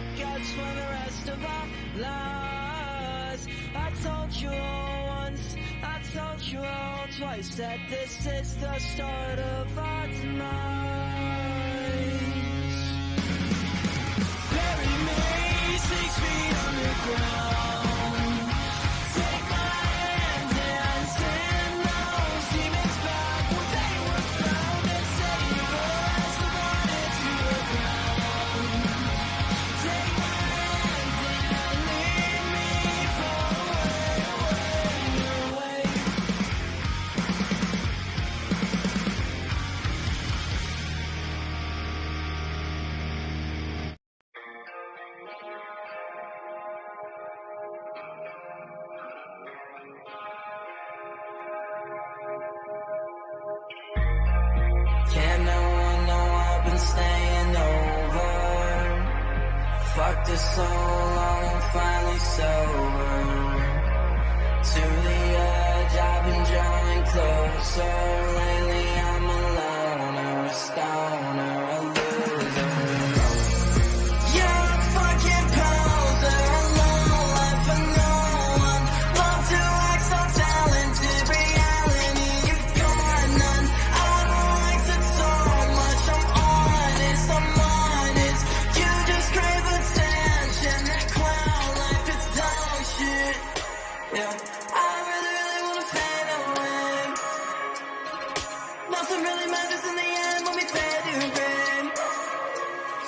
fuck us when the rest of our lives. I told you all once, I told you all twice, that this is the start of our demise. Bury me 6 feet underground. Take my hand and send those demons back where they were found, and save us the body to the ground. Take my hand and lead me far away, away, away. Can't no one know I've been staying over. Fuck this so long, I'm finally sober. To the edge, I've been drawing closer. Lately I'm a loner, a stoner, a loser. You're a fucking poser, a low life for no one. Love to act so talented, reality you've got none. I don't like it so much, I'm honest. You just crave attention, that clown life is dog shit. Yeah, I really wanna fade away. Nothing really matters in the end when we fade away.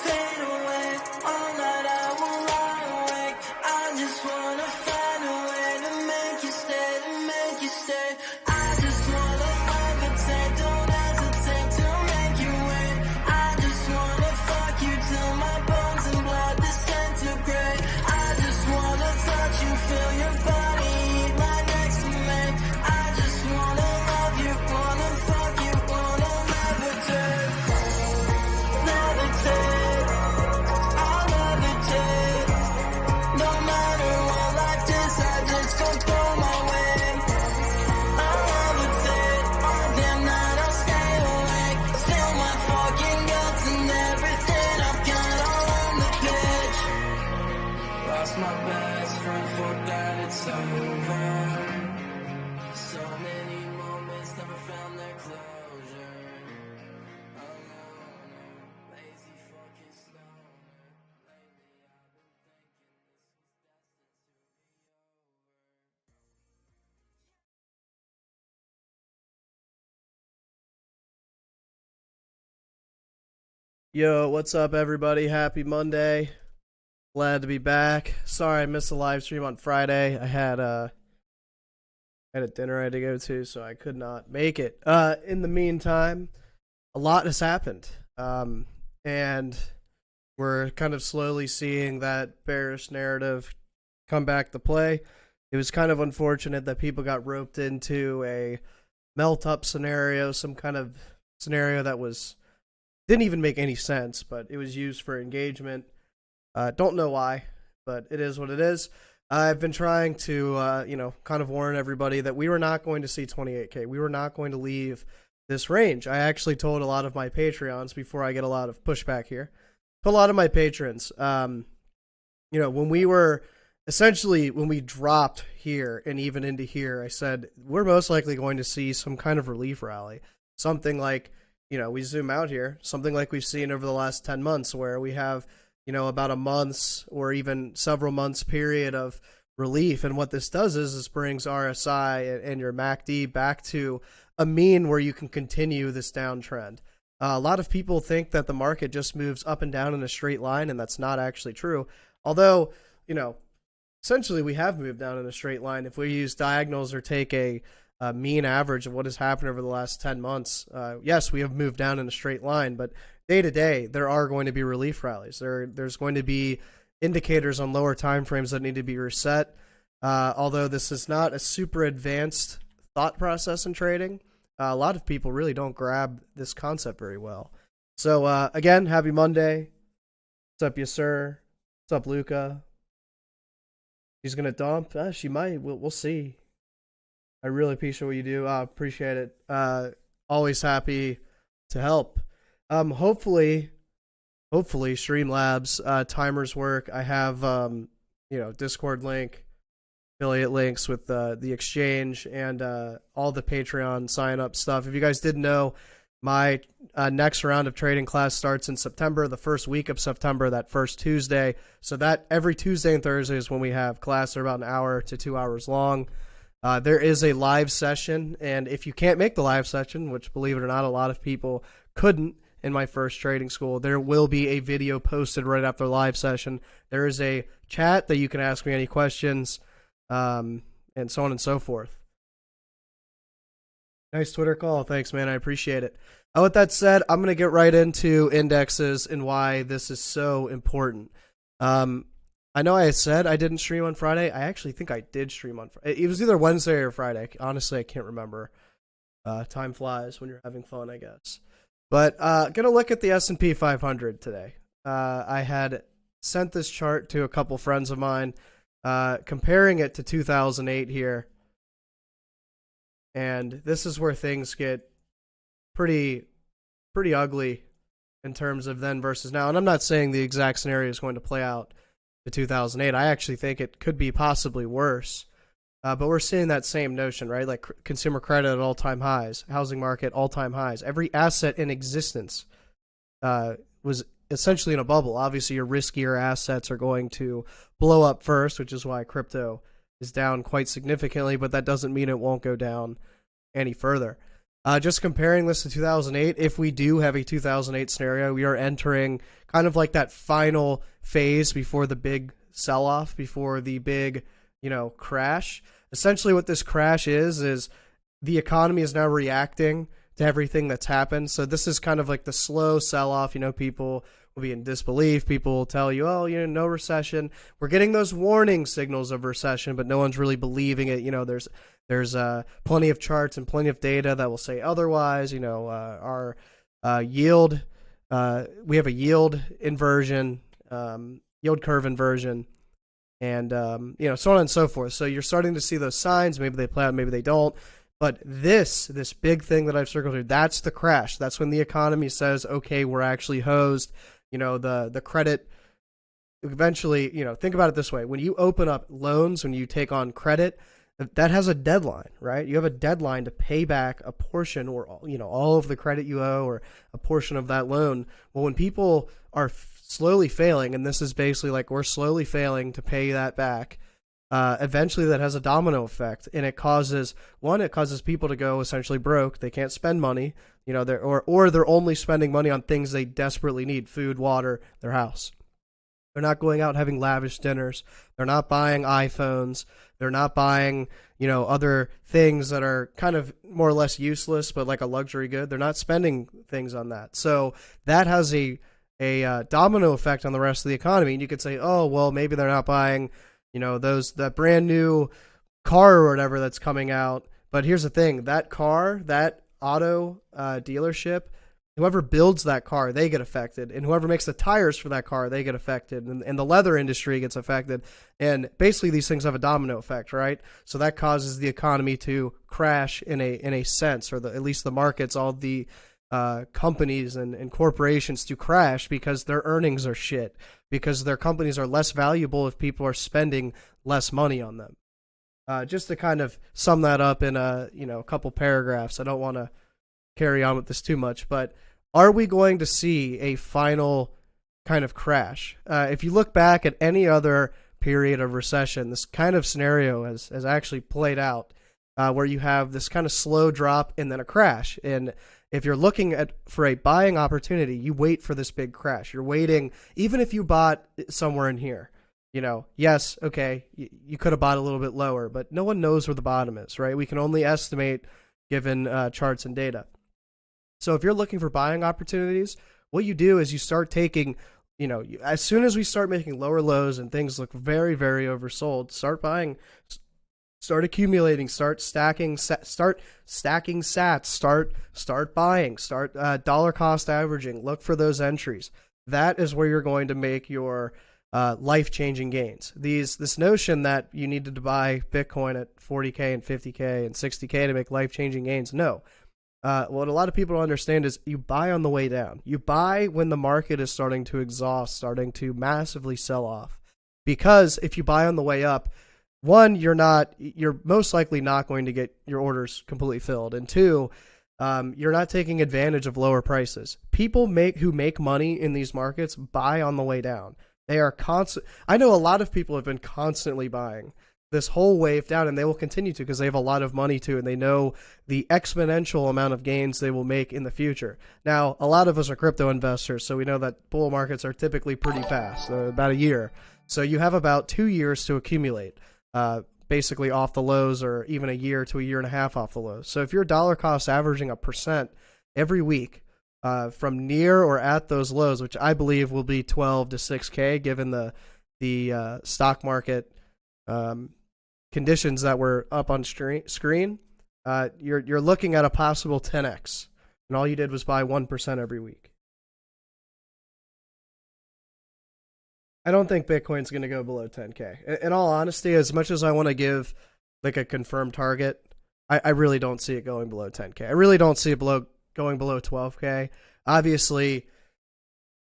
Fade away, all night I will lie awake. I just wanna find a way to make you stay, to make you stay. I just wanna levitate, don't hesitate to make you wait. I just wanna fuck you till my bones and blood disintegrate. I just wanna touch you, feel your body, eat right next to me. I just wanna love you, wanna fuck you, wanna levitate. Levitate, I'll levitate. No matter what life is, I just go throw my way. I'll levitate, all damn night I'll stay awake. Spill my fucking guts and everything I've got all on the pitch. Lost my best friend, forgot it's over. So many moments never found their closure. Alone, lazy fucking stoner. Lately I've been Yo, what's up, everybody? Happy Monday. Glad to be back. Sorry I missed the live stream on Friday. I had a dinner I had to go to, so I could not make it. In the meantime, a lot has happened. And we're kind of slowly seeing that bearish narrative come back to play. It was kind of unfortunate that people got roped into a melt-up scenario, some kind of scenario that didn't even make any sense, but it was used for engagement. Don't know why, but it is what it is. I've been trying to, kind of warn everybody that we were not going to see 28K. We were not going to leave this range. I actually told a lot of my Patreons before I get a lot of pushback here. To a lot of my patrons, when we dropped here and even into here, I said we're most likely going to see some kind of relief rally. Something like, we zoom out here, something like we've seen over the last 10 months where we have, about a month's or even several months period of relief. And what this does is this brings RSI and your MACD back to a mean where you can continue this downtrend. A lot of people think that the market just moves up and down in a straight line, and that's not actually true. Although, essentially we have moved down in a straight line. If we use diagonals or take a mean average of what has happened over the last 10 months, yes, we have moved down in a straight line, but day to day, there are going to be relief rallies. There's going to be indicators on lower time frames that need to be reset. Although this is not a super advanced thought process in trading, a lot of people really don't grab this concept very well. So again, happy Monday. What's up, yes sir? What's up, Luca? She's gonna dump? She might. We'll see. I really appreciate what you do. Appreciate it. Always happy to help. Hopefully, hopefully Streamlabs timers work. I have Discord link, affiliate links with the exchange, and all the Patreon sign up stuff. If you guys didn't know, my next round of trading class starts in September, the first week of September, that first Tuesday. So that every Tuesday and Thursday is when we have class. They're about an hour to 2 hours long. There is a live session, and if you can't make the live session, which believe it or not, a lot of people couldn't in my first trading school, there will be a video posted right after the live session. There is a chat that you can ask me any questions, and so on and so forth. Nice Twitter call. Thanks, man. I appreciate it. With that said, I'm going to get right into indexes and why this is so important. I know I said I didn't stream on Friday. I actually think I did stream on Friday. It was either Wednesday or Friday. Honestly, I can't remember. Time flies when you're having fun, I guess. But going to look at the S&P 500 today. I had sent this chart to a couple friends of mine, comparing it to 2008 here. And this is where things get pretty ugly in terms of then versus now. And I'm not saying the exact scenario is going to play out to 2008. I actually think it could be possibly worse. But we're seeing that same notion, right? Like consumer credit at all-time highs, housing market all-time highs. Every asset in existence was essentially in a bubble. Obviously, your riskier assets are going to blow up first, which is why crypto is down quite significantly, but that doesn't mean it won't go down any further. Just comparing this to 2008, if we do have a 2008 scenario, we are entering kind of like that final phase before the big sell-off, before the big, crash. Essentially what this crash is the economy is now reacting to everything that's happened. So this is kind of like the slow sell-off. People will be in disbelief. People will tell you, no recession. We're getting those warning signals of recession, but no one's really believing it. There's plenty of charts and plenty of data that will say otherwise. Our yield, we have a yield inversion, yield curve inversion, and so on and so forth. So you're starting to see those signs. Maybe they play out, maybe they don't. But this big thing that I've circled here, that's the crash. That's when the economy says, okay, we're actually hosed. The credit eventually, think about it this way. When you open up loans, when you take on credit, that has a deadline, right? You have a deadline to pay back a portion or, all of the credit you owe or a portion of that loan. Well, when people are slowly failing, and this is basically like we're slowly failing to pay that back, eventually that has a domino effect, and it causes people to go essentially broke. They can't spend money, they're only spending money on things they desperately need: food, water, their house. They're not going out having lavish dinners. They're not buying iPhones. They're not buying, other things that are kind of more or less useless, but like a luxury good. They're not spending things on that. So that has a domino effect on the rest of the economy. And you could say, oh, well, maybe they're not buying, that brand new car or whatever that's coming out. But here's the thing: that car, that auto dealership, whoever builds that car, they get affected. And whoever makes the tires for that car, they get affected. And the leather industry gets affected. And basically these things have a domino effect, right? So that causes the economy to crash in a sense, or at least the markets, all the companies and corporations to crash because their earnings are shit, because their companies are less valuable if people are spending less money on them. Just to kind of sum that up in a couple paragraphs. I don't want to carry on with this too much, but are we going to see a final kind of crash? If you look back at any other period of recession, this kind of scenario has actually played out, where you have this kind of slow drop and then a crash. And if you're looking for a buying opportunity, you wait for this big crash. You're waiting, even if you bought somewhere in here, yes, okay, you could have bought a little bit lower, but no one knows where the bottom is, right? We can only estimate given charts and data. So if you're looking for buying opportunities, what you do is you start taking, as soon as we start making lower lows and things look very, very oversold, start buying, start accumulating, start stacking sats, start buying, start dollar cost averaging, look for those entries. That is where you're going to make your life-changing gains. This notion that you needed to buy Bitcoin at 40K and 50K and 60K to make life-changing gains, no. What a lot of people don't understand is you buy on the way down. You buy when the market is starting to exhaust, starting to massively sell off. Because if you buy on the way up, one, you're most likely not going to get your orders completely filled, and two, you're not taking advantage of lower prices. People who make money in these markets buy on the way down. They are constant. I know a lot of people have been constantly buying this whole wave down, and they will continue to because they have a lot of money too, and they know the exponential amount of gains they will make in the future. Now, a lot of us are crypto investors, so we know that bull markets are typically pretty fast, about a year. So you have about 2 years to accumulate, basically off the lows, or even a year to a year and a half off the lows. So if you're dollar cost averaging 1% every week from near or at those lows, which I believe will be 12 to 6K given the stock market conditions that were up on screen, you're looking at a possible 10x, and all you did was buy 1% every week. I don't think Bitcoin's going to go below 10K. In all honesty, as much as I want to give like a confirmed target, I really don't see it going below 10K. I really don't see it going below 12K. Obviously,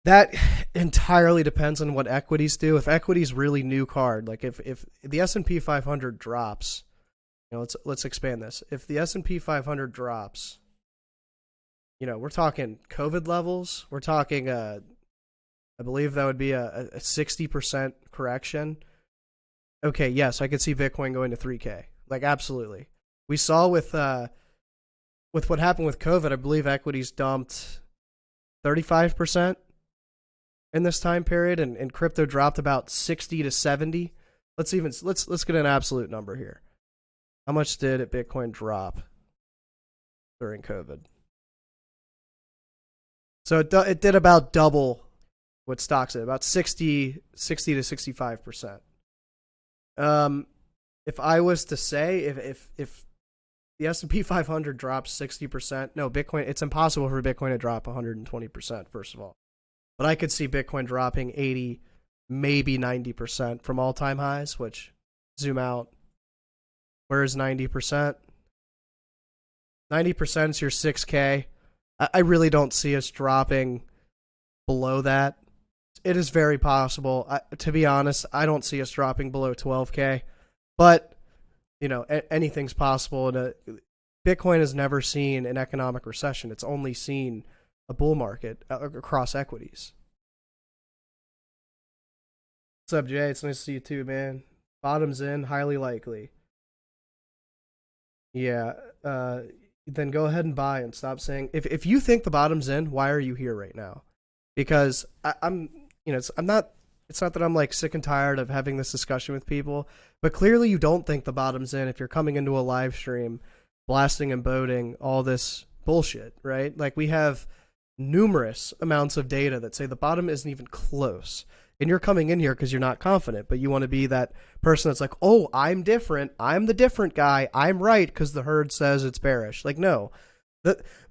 that entirely depends on what equities do. If equities really new card, like if the S&P 500 drops, let's expand this. If the S&P 500 drops, we're talking COVID levels. We're talking I believe that would be a 60% correction. Okay, yes, I could see Bitcoin going to 3K. Like, absolutely. We saw with what happened with COVID, I believe equities dumped 35% in this time period, and crypto dropped about 60 to 70. Let's get an absolute number here. How much did Bitcoin drop during COVID? So it did about double what stocks did, about 60 to 65%. If I was to say if the S&P 500 drops 60%, no, Bitcoin, it's impossible for Bitcoin to drop 120%, first of all. But I could see Bitcoin dropping 80, maybe 90% from all-time highs, which, zoom out, where is 90%? 90% is your 6K. I really don't see us dropping below that. It is very possible. To be honest, I don't see us dropping below 12K. But, anything's possible. Bitcoin has never seen an economic recession. It's only seen a bull market across equities. What's up, Jay? It's nice to see you too, man. Bottom's in, highly likely. Yeah, then go ahead and buy and stop saying... If you think the bottom's in, why are you here right now? Because it's not that I'm like sick and tired of having this discussion with people, but clearly you don't think the bottom's in if you're coming into a live stream blasting and boating all this bullshit, right? Like, we have numerous amounts of data that say the bottom isn't even close. And you're coming in here because you're not confident, but you want to be that person that's like, oh, I'm different. I'm the different guy. I'm right because the herd says it's bearish. Like, no.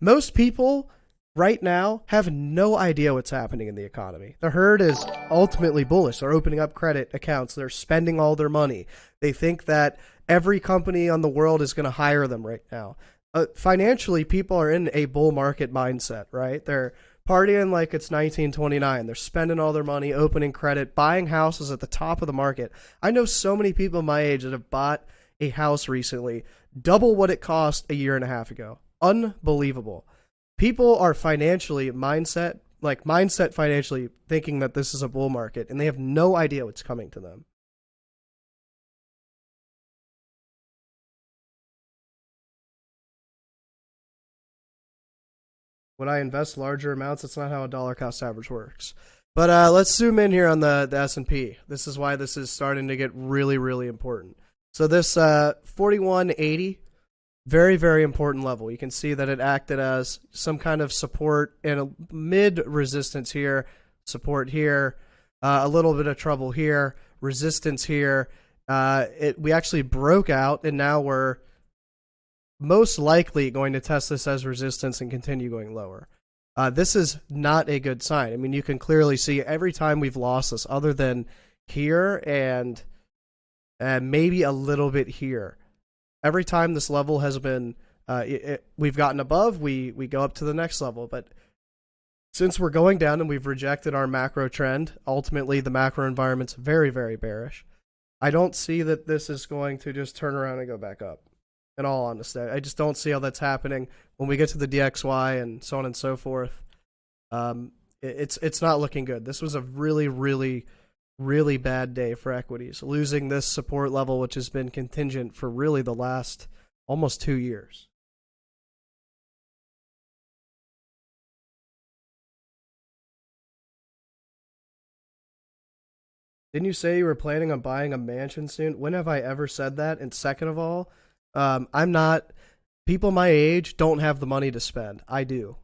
Most people right now have no idea what's happening in the economy. The herd is ultimately bullish. They're opening up credit accounts. They're spending all their money. They think that every company on the world is going to hire them right now. Financially, people are in a bull market mindset, right? They're partying like it's 1929. They're spending all their money, opening credit, buying houses at the top of the market. I know so many people my age that have bought a house recently, double what it cost a year and a half ago. Unbelievable. People are mindset financially thinking that this is a bull market, and they have no idea what's coming to them. Would I invest larger amounts? That's not how a dollar cost average works. But let's zoom in here on the S&P. This is why this is starting to get really, really important. So this 4180, very, very important level. You can see that it acted as some kind of support and a mid resistance here, support here, a little bit of trouble here, resistance here. We actually broke out, and now we're most likely going to test this as resistance and continue going lower. This is not a good sign. I mean, you can clearly see every time we've lost this, other than here and maybe a little bit here, every time this level has been We've gotten above, we go up to the next level. But since we're going down and we've rejected our macro trend, ultimately the macro environment's very, very bearish. I don't see that this is going to just turn around and go back up. In all honesty, I just don't see how that's happening. When we get to the DXY and so on and so forth, it's not looking good. This was a really, really, really bad day for equities, losing this support level, which has been contingent for really the last almost 2 years. Didn't you say you were planning on buying a mansion soon? When have I ever said that? And second of all, I'm not. People my age don't have the money to spend. I do.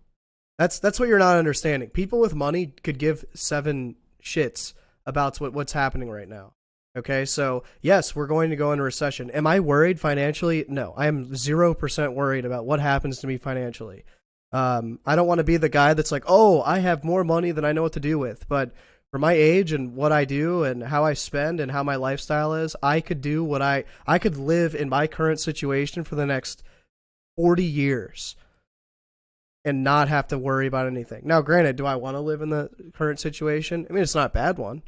That's what you're not understanding. People with money could give 7 shits about what's happening right now. Okay, so yes, we're going to go into recession. Am I worried financially? No, I am 0% worried about what happens to me financially. I don't want to be the guy that's like, oh, I have more money than I know what to do with. But for my age and what I do and how I spend and how my lifestyle is, I could do what I could live in my current situation for the next 40 years and not have to worry about anything. Now, granted, do I want to live in the current situation? I mean, it's not a bad one.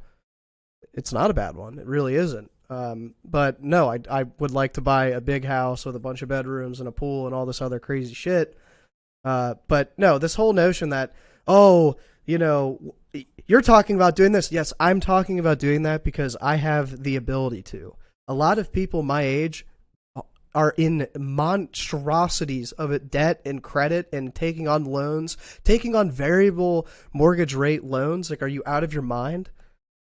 It's not a bad one. It really isn't. But no, I would like to buy a big house with a bunch of bedrooms and a pool and all this other crazy shit. But no, this whole notion that, oh, you know, you're talking about doing this. Yes, I'm talking about doing that because I have the ability to. A lot of people my age are in monstrosities of debt and credit and taking on loans, taking on variable mortgage rate loans. Like, are you out of your mind?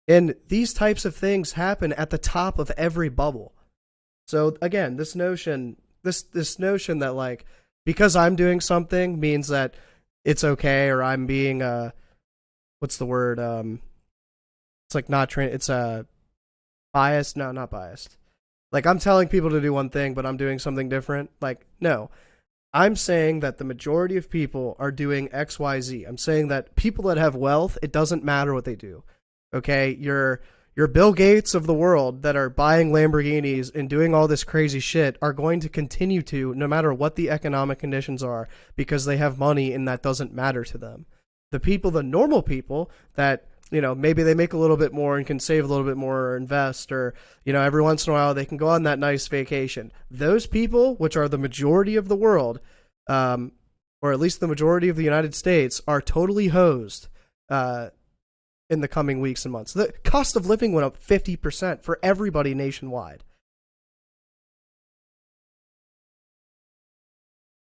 And these types of things happen at the top of every bubble. So again, this notion that like, because I'm doing something means that it's okay, or I'm being what's the word? It's like not it's biased. No, not biased. Like, I'm telling people to do one thing, but I'm doing something different. Like, no. I'm saying that the majority of people are doing X, Y, Z. I'm saying that people that have wealth, it doesn't matter what they do. Okay, you're Bill Gates of the world that are buying Lamborghinis and doing all this crazy shit are going to continue to, no matter what the economic conditions are, because they have money and that doesn't matter to them. The people, the normal people that, you know, maybe they make a little bit more and can save a little bit more or invest, or, you know, every once in a while they can go on that nice vacation. Those people, which are the majority of the world, or at least the majority of the United States, are totally hosed in the coming weeks and months. The cost of living went up 50% for everybody nationwide.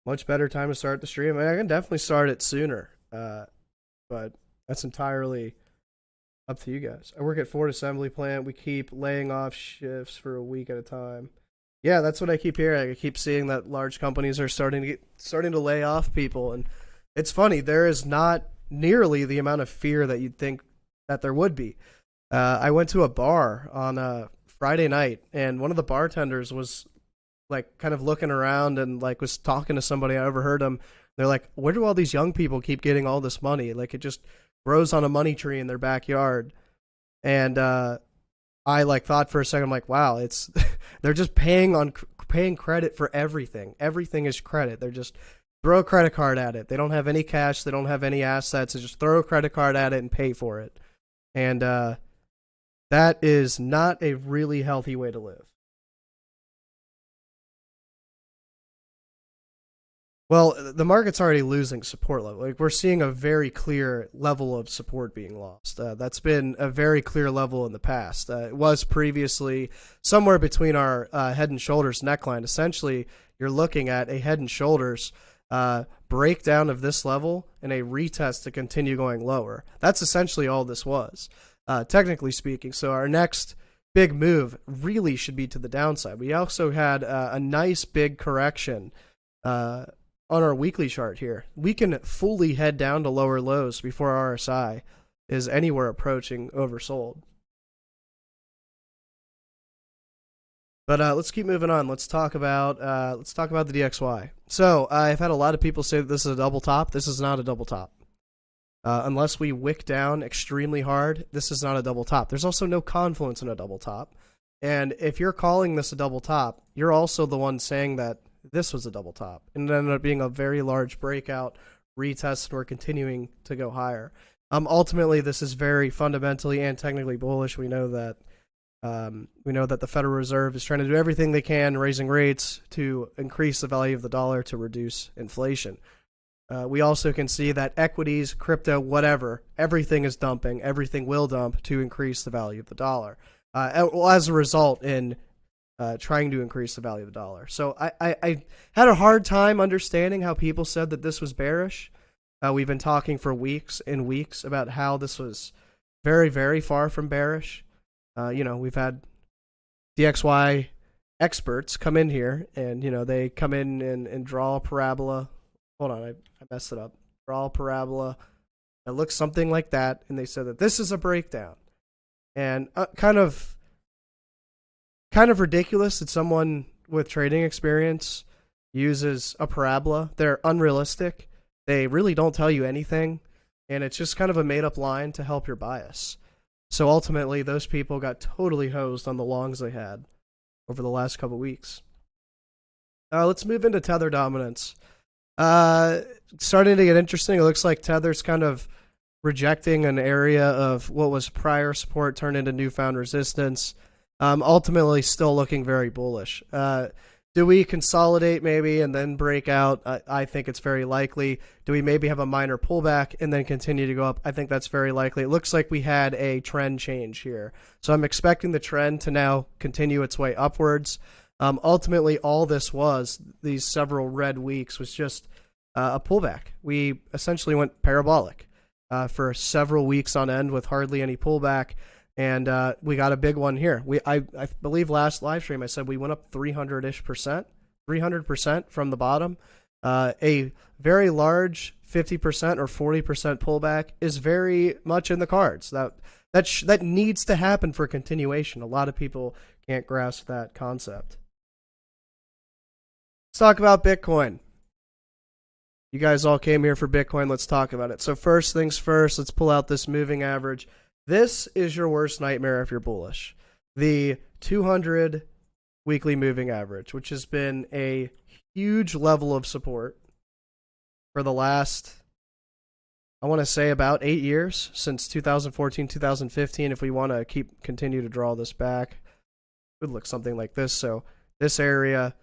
Much better time to start the stream. I can definitely start it sooner, but that's entirely up to you guys. I work at Ford Assembly Plant. We keep laying off shifts for a week at a time. Yeah, that's what I keep hearing. I keep seeing that large companies are starting to lay off people, and it's funny. There is not nearly the amount of fear that you'd think that there would be. I went to a bar on a Friday night, and one of the bartenders was like kind of looking around and like was talking to somebody. I overheard him. They're like, "Where do all these young people keep getting all this money? Like, it just grows on a money tree in their backyard." And I like thought for a second, I'm like, wow, it's they're just paying credit for everything. Everything is credit. They're just throw a credit card at it. They don't have any cash. They don't have any assets. They just throw a credit card at it and pay for it. And that is not a really healthy way to live. Well, the market's already losing support level. Like, we're seeing a very clear level of support being lost. That's been a very clear level in the past. It was previously somewhere between our head and shoulders neckline. Essentially, you're looking at a head and shoulders breakdown of this level and a retest to continue going lower. That's essentially all this was, technically speaking. So our next big move really should be to the downside. We also had a nice big correction on our weekly chart here. We can fully head down to lower lows before RSI is anywhere approaching oversold. But let's keep moving on. Let's talk about the DXY. So I've had a lot of people say that this is a double top. This is not a double top. Unless we wick down extremely hard, this is not a double top. There's also no confluence in a double top. And if you're calling this a double top, you're also the one saying that this was a double top. And it ended up being a very large breakout, retest, and we're continuing to go higher. Ultimately, this is very fundamentally and technically bullish. We know that the Federal Reserve is trying to do everything they can, raising rates to increase the value of the dollar to reduce inflation. We also can see that equities, crypto, whatever, everything is dumping. Everything will dump to increase the value of the dollar. As a result, in trying to increase the value of the dollar. So I had a hard time understanding how people said that this was bearish. We've been talking for weeks and weeks about how this was very, very far from bearish. We've had DXY experts come in here and, they come in and draw a parabola. Hold on, I messed it up. Draw a parabola that looks something like that, and they said that this is a breakdown. And kind of ridiculous that someone with trading experience uses a parabola. They're unrealistic. They really don't tell you anything, and it's just kind of a made-up line to help your bias. So ultimately, those people got totally hosed on the longs they had over the last couple weeks. Let's move into Tether dominance. Starting to get interesting. It looks like Tether's kind of rejecting an area of what was prior support turned into newfound resistance. Ultimately, still looking very bullish. Do we consolidate maybe and then break out? I think it's very likely. Do we maybe have a minor pullback and then continue to go up? I think that's very likely. It looks like we had a trend change here. So I'm expecting the trend to now continue its way upwards. Ultimately, all this was, these several red weeks, was just a pullback. We essentially went parabolic for several weeks on end with hardly any pullback. And we got a big one here. I believe last live stream I said we went up 300% from the bottom. A very large 50% or 40% pullback is very much in the cards. That needs to happen for continuation. A lot of people can't grasp that concept. Let's talk about Bitcoin. You guys all came here for Bitcoin. Let's talk about it. So first things first, let's pull out this moving average. This is your worst nightmare if you're bullish. The 200 weekly moving average, which has been a huge level of support for the last, I want to say, about 8 years, since 2014, 2015. If we want to continue to draw this back, it would look something like this. So this area,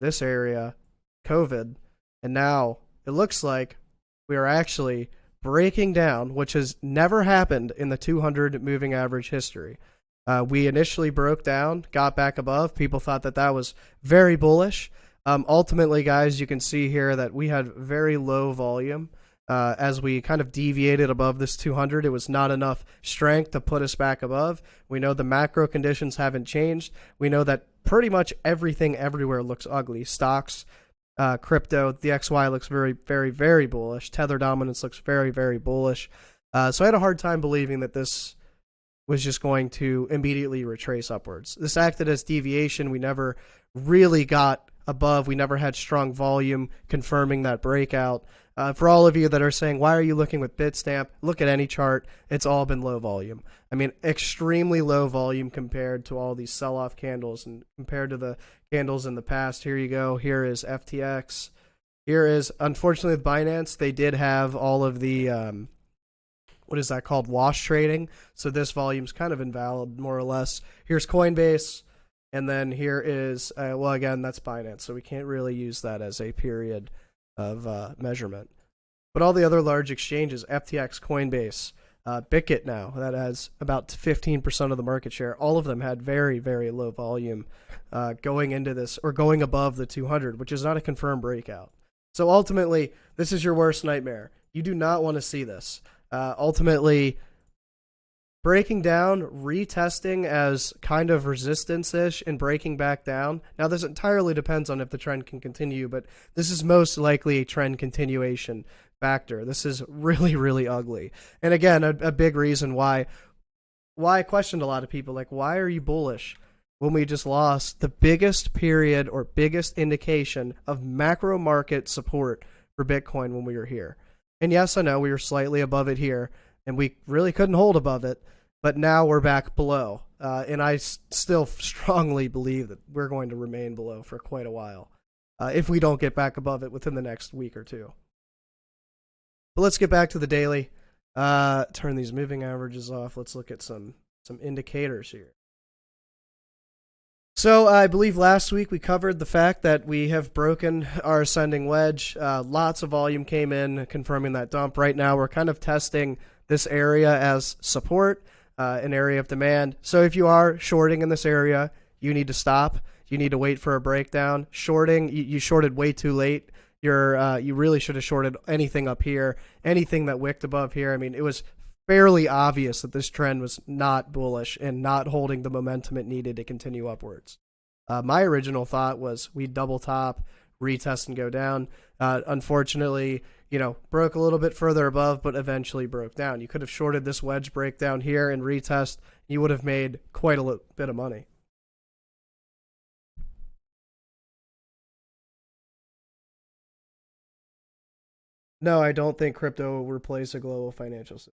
COVID, and now it looks like we are actually breaking down, which has never happened in the 200 moving average history. We initially broke down, got back above. People thought that was very bullish. Ultimately, guys, you can see here that we had very low volume. As we kind of deviated above this 200, it was not enough strength to put us back above. We know the macro conditions haven't changed. We know that pretty much everything everywhere looks ugly. Stocks, crypto, the XY looks very, very, very bullish. Tether dominance looks very, very bullish. So I had a hard time believing that this was just going to immediately retrace upwards. This acted as deviation. We never really got above. We never had strong volume confirming that breakout. For all of you that are saying, why are you looking with Bitstamp? Look at any chart. It's all been low volume. I mean, extremely low volume compared to all these sell-off candles and compared to the candles in the past. Here you go. Here is FTX. Here is, unfortunately, with Binance, they did have all of the, what is that called? Wash trading. So this volume's kind of invalid, more or less. Here's Coinbase. And then here is, well, again, that's Binance. So we can't really use that as a period of measurement. But all the other large exchanges, FTX, Coinbase, Bitkit now, that has about 15% of the market share. All of them had very, very low volume going into this, or going above the 200, which is not a confirmed breakout. So ultimately, this is your worst nightmare. You do not want to see this. Ultimately, breaking down, retesting as kind of resistance-ish, and breaking back down. Now, this entirely depends on if the trend can continue, but this is most likely a trend continuation factor. This is really, really ugly. And again, a big reason why I questioned a lot of people, like, why are you bullish when we just lost the biggest period or biggest indication of macro market support for Bitcoin when we were here? And yes, I know we were slightly above it here, and we really couldn't hold above it, but now we're back below. And I still strongly believe that we're going to remain below for quite a while. if we don't get back above it within the next week or two. But let's get back to the daily. Turn these moving averages off. Let's look at some indicators here. So I believe last week we covered the fact that we have broken our ascending wedge. Lots of volume came in confirming that dump. Right now we're kind of testing this area as support, an area of demand. So if you are shorting in this area, you need to stop. You need to wait for a breakdown. Shorting, you shorted way too late. You really should have shorted anything up here, anything that wicked above here. I mean, it was fairly obvious that this trend was not bullish and not holding the momentum it needed to continue upwards. My original thought was we'd double top, retest, and go down. Unfortunately, broke a little bit further above, but eventually broke down. You could have shorted this wedge breakdown here and retest. You would have made quite a bit of money. No, I don't think crypto will replace a global financial system.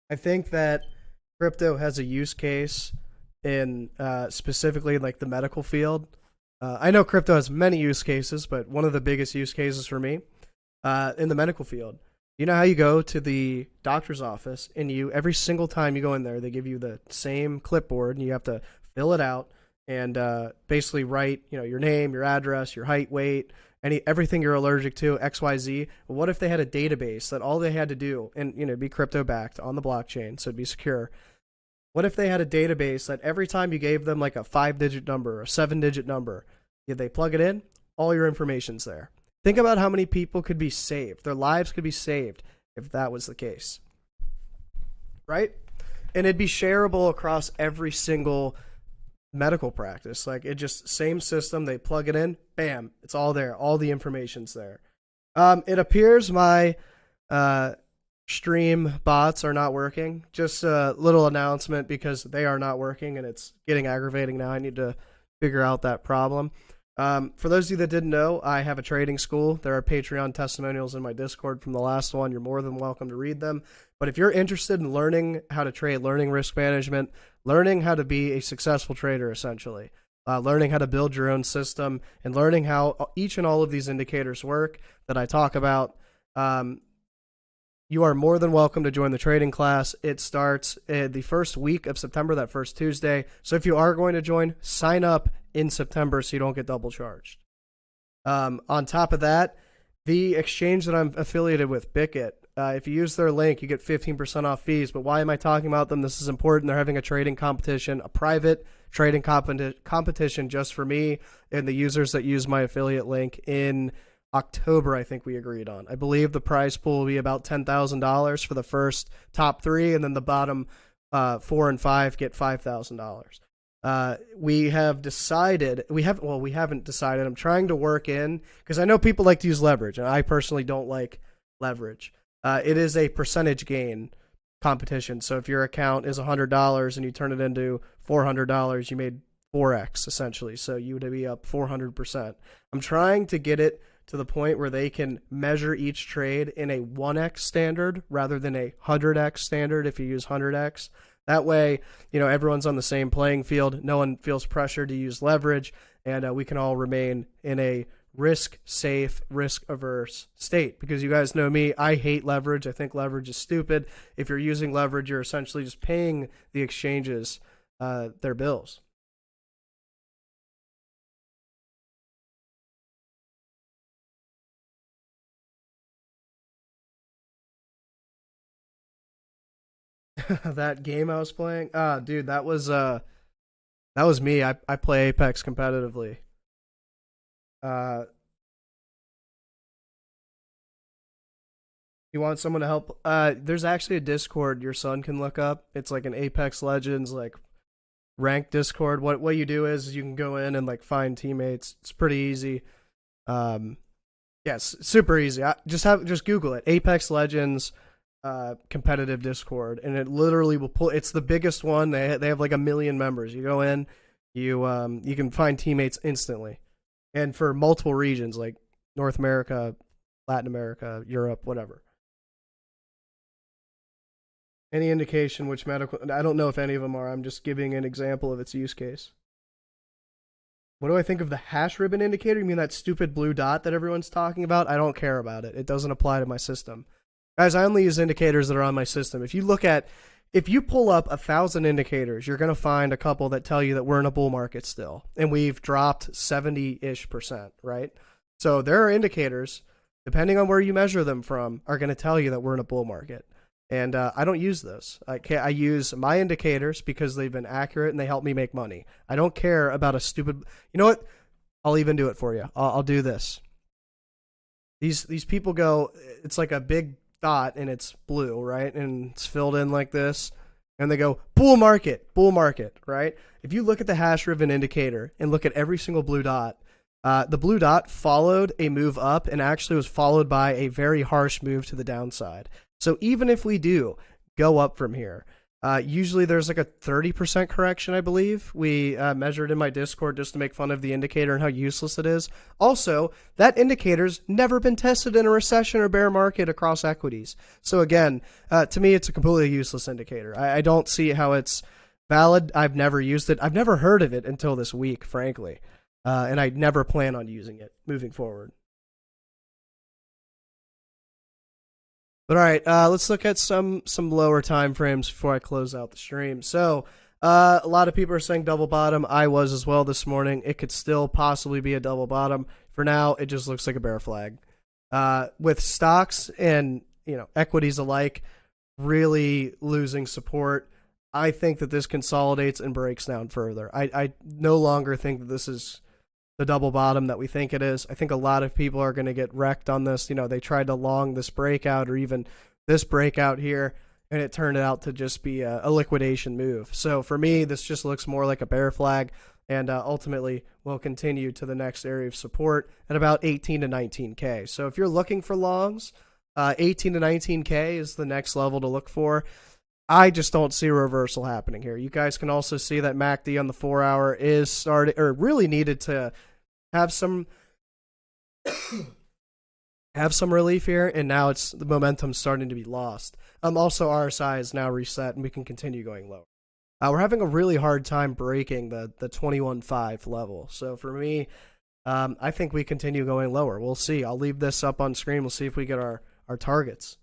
I think that crypto has a use case in specifically like the medical field. I know crypto has many use cases, but one of the biggest use cases for me in the medical field. You know how you go to the doctor's office and every single time you go in there, they give you the same clipboard and you have to fill it out and basically write, your name, your address, your height, weight, everything you're allergic to, XYZ. But what if they had a database that all they had to do, and be crypto backed on the blockchain, so it'd be secure. What if they had a database that every time you gave them like a 5-digit number or a 7-digit number, they plug it in, all your information's there. Think about how many people could be saved. Their lives could be saved if that was the case. Right? And it'd be shareable across every single medical practice. Like it just same system, they plug it in, bam, it's all there, all the information's there. It appears my stream bots are not working. Just a little announcement because they are not working and it's getting aggravating now. I need to figure out that problem. For those of you that didn't know, I have a trading school. There are Patreon testimonials in my Discord from the last one. You're more than welcome to read them. But if you're interested in learning how to trade, learning risk management, learning how to be a successful trader, essentially, learning how to build your own system, and learning how each and all of these indicators work that I talk about, you are more than welcome to join the trading class. It starts the first week of September, that first Tuesday. So if you are going to join, sign up in September so you don't get double charged. On top of that, the exchange that I'm affiliated with, Bickit, if you use their link, you get 15% off fees. But why am I talking about them? This is important. They're having a trading competition, a private trading competition just for me and the users that use my affiliate link in October, I think we agreed on. I believe the prize pool will be about $10,000 for the first top 3, and then the bottom 4 and 5 get $5,000. We have decided, we haven't decided. I'm trying to work in, because I know people like to use leverage, and I personally don't like leverage. It is a percentage gain competition. So if your account is $100 and you turn it into $400, you made 4x essentially. So you would be up 400%. I'm trying to get it to the point where they can measure each trade in a 1x standard rather than a 100x standard if you use 100x. That way, everyone's on the same playing field. No one feels pressure to use leverage, and we can all remain in a risk-safe, risk-averse state. Because you guys know me, I hate leverage. I think leverage is stupid. If you're using leverage, you're essentially just paying the exchanges their bills. That game I was playing, dude, that was me. I play Apex competitively. You want someone to help? There's actually a Discord your son can look up. It's like an Apex Legends like ranked Discord. What you do is you can go in and like find teammates. It's pretty easy. Yes, super easy. Just Google it. Apex Legends competitive Discord, and it literally will pull. It's the biggest one. They have like 1 million members. You go in, you can find teammates instantly, and for multiple regions like North America, Latin America, Europe, whatever. Any indication which medical? I don't know if any of them are. I'm just giving an example of its use case. What do I think of the hash ribbon indicator? You mean that stupid blue dot that everyone's talking about? I don't care about it. It doesn't apply to my system. Guys, I only use indicators that are on my system. If you pull up 1,000 indicators, you're going to find a couple that tell you that we're in a bull market still. And we've dropped 70-ish%, right? So there are indicators, depending on where you measure them from, are going to tell you that we're in a bull market. And I don't use those. I use my indicators because they've been accurate and they help me make money. I don't care about a stupid... You know what? I'll even do it for you. I'll do this. These people go... It's like a big dot and it's blue, right? And it's filled in like this. And they go, bull market, right? If you look at the hash ribbon indicator and look at every single blue dot, the blue dot followed a move up and actually was followed by a very harsh move to the downside. So even if we do go up from here, usually there's like a 30% correction, I believe. We measured in my Discord just to make fun of the indicator and how useless it is. Also, that indicator's never been tested in a recession or bear market across equities. So again, to me, it's a completely useless indicator. I don't see how it's valid. I've never used it. I've never heard of it until this week, frankly. And I never plan on using it moving forward. But all right, let's look at some lower time frames before I close out the stream. So a lot of people are saying double bottom. I was as well this morning. It could still possibly be a double bottom. For now, it just looks like a bear flag. With stocks and equities alike really losing support, I think that this consolidates and breaks down further. I no longer think that this is the double bottom that we think it is. I think a lot of people are going to get wrecked on this. They tried to long this breakout or even this breakout here, and it turned out to just be a liquidation move. So for me, this just looks more like a bear flag, and ultimately will continue to the next area of support at about 18 to 19K. So if you're looking for longs, 18 to 19K is the next level to look for. I just don't see a reversal happening here. You guys can also see that MACD on the 4-hour is starting, or really needed to have some relief here, and now the momentum starting to be lost. Also, RSI is now reset, and we can continue going lower. We're having a really hard time breaking the 21.5 level. So for me, I think we continue going lower. We'll see. I'll leave this up on screen. We'll see if we get our targets.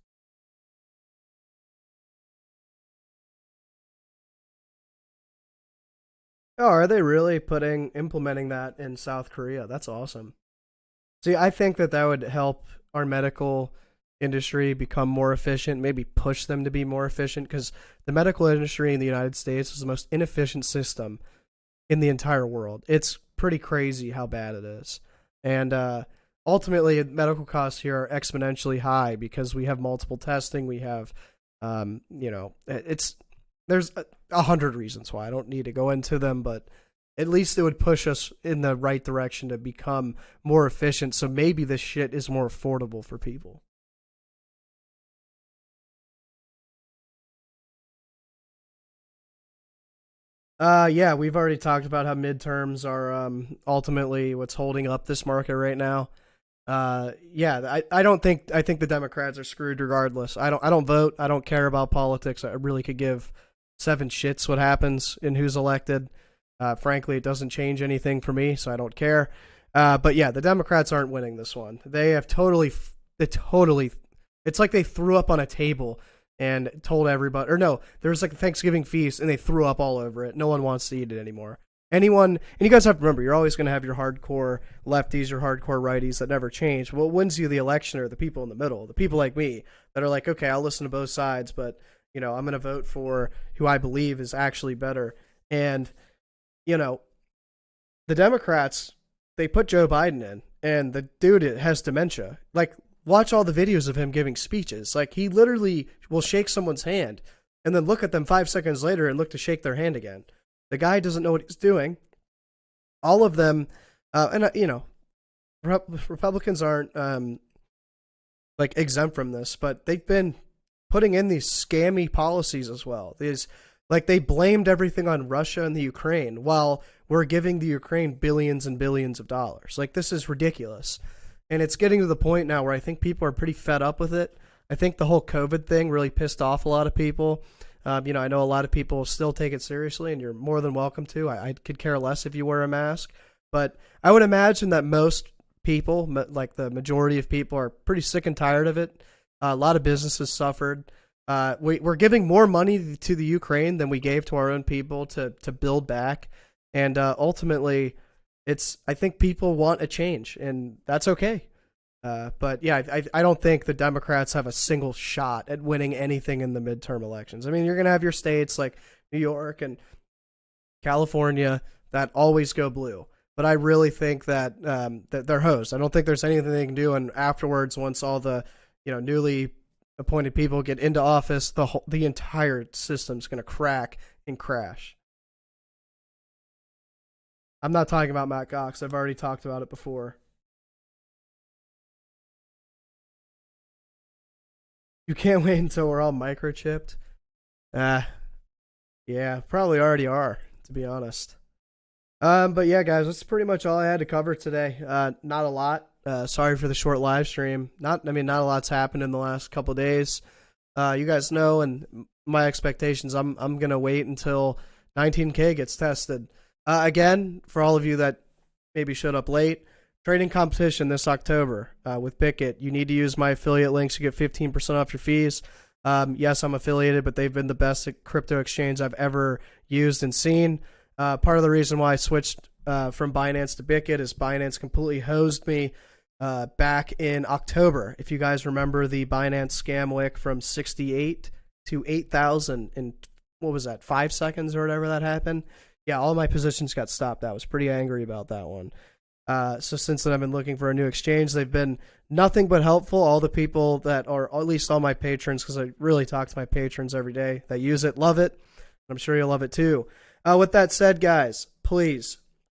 Oh, are they really implementing that in South Korea? That's awesome. See, I think that would help our medical industry become more efficient, maybe push them to be more efficient, because the medical industry in the United States is the most inefficient system in the entire world. It's pretty crazy how bad it is. And ultimately, medical costs here are exponentially high because we have multiple testing. We have, there's 100 reasons why. I don't need to go into them, but at least it would push us in the right direction to become more efficient. So maybe this shit is more affordable for people. Yeah, we've already talked about how midterms are ultimately what's holding up this market right now. I think the Democrats are screwed regardless. I don't vote. I don't care about politics. I really could give 7 shits what happens and who's elected. Frankly, it doesn't change anything for me, so I don't care. But yeah, the Democrats aren't winning this one. They have it's like they threw up on a table and told everybody, or no, there was like a Thanksgiving feast and they threw up all over it. No one wants to eat it anymore. And you guys have to remember, you're always going to have your hardcore lefties, your hardcore righties that never change. What wins you the election are the people in the middle, the people like me that are like, okay, I'll listen to both sides, but I'm going to vote for who I believe is actually better. And, the Democrats, they put Joe Biden in, and the dude has dementia. Like, watch all the videos of him giving speeches. Like, he literally will shake someone's hand and then look at them 5 seconds later and look to shake their hand again. The guy doesn't know what he's doing. All of them, Republicans aren't exempt from this, but they've been putting in these scammy policies as well. They blamed everything on Russia and the Ukraine while we're giving the Ukraine billions and billions of dollars. Like, this is ridiculous. And it's getting to the point now where I think people are pretty fed up with it. I think the whole COVID thing really pissed off a lot of people. I know a lot of people still take it seriously, and you're more than welcome to. I could care less if you wear a mask. But I would imagine that most people, like the majority of people, are pretty sick and tired of it. A lot of businesses suffered. We're giving more money to the Ukraine than we gave to our own people to build back, and ultimately, I think people want a change, and that's okay. But yeah, I don't think the Democrats have a single shot at winning anything in the midterm elections. I mean, you're gonna have your states like New York and California that always go blue, but I really think that that they're hosed. I don't think there's anything they can do, and afterwards, once all the newly appointed people get into office, the entire system's going to crack and crash. I'm not talking about Matt Cox. I've already talked about it before. You can't wait until we're all microchipped. Yeah, probably already are, to be honest. But yeah, guys, that's pretty much all I had to cover today. Not a lot. Sorry for the short live stream. Not a lot's happened in the last couple of days. You guys know, and my expectations, I'm gonna wait until 19K gets tested. Again, for all of you that maybe showed up late, trading competition this October with Bickett. You need to use my affiliate links. You get 15% off your fees. Yes, I'm affiliated, but they've been the best crypto exchange I've ever used and seen. Part of the reason why I switched from Binance to Bickett is Binance completely hosed me back in October. If you guys remember the Binance scam wick from 68 to 8,000 in, what was that, 5 seconds or whatever that happened? Yeah, all my positions got stopped. I was pretty angry about that one. So since then, I've been looking for a new exchange. They've been nothing but helpful. All the people that are, or at least all my patrons, because I really talk to my patrons every day that use it, love it. I'm sure you'll love it too. With that said, guys, please